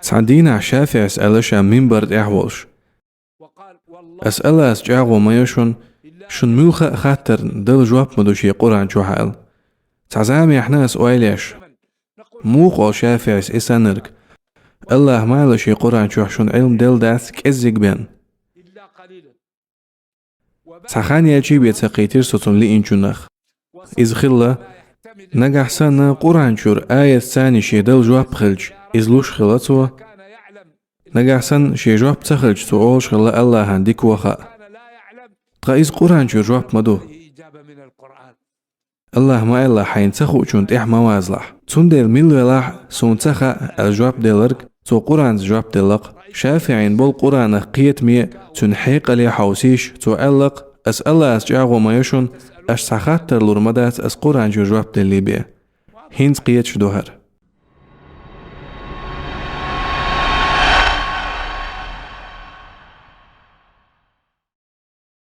تعدينا شافع أسألش منبر إحوالش أسأله أسجاغو ما يشون شن ملخ خاطر دل جواب مدوشي قرآن شو حال تعزامي احنا سؤاليش موقع شافع إسانرك الله ما لشي قرآن شو شون علم دل داس كزيق بين تخاني يجيب يتسقيتير ستون لي إنشونخ إذ خلا نجح سنة قرآن شور آية ثاني شي دل جواب خلج إذ لوش خلاتوا نجح سن شي جواب تخلج تقولش خلا الله هنديك وخا تقايز قرآن شور جواب مدو الله ما إلا حين تخو جونت إحما وازلح تون ديل ميلو لاح سون تخا الجواب ديلرك تو قرآن جواب ديلق شافعين بول قرآن قيت مي تون حيق لي حوسيش تو ألق أسأل أسجاغو ما يشون أش سخاتر لورمدات أس قرآن جواب ديل ليبيا هينز قيت شدوهر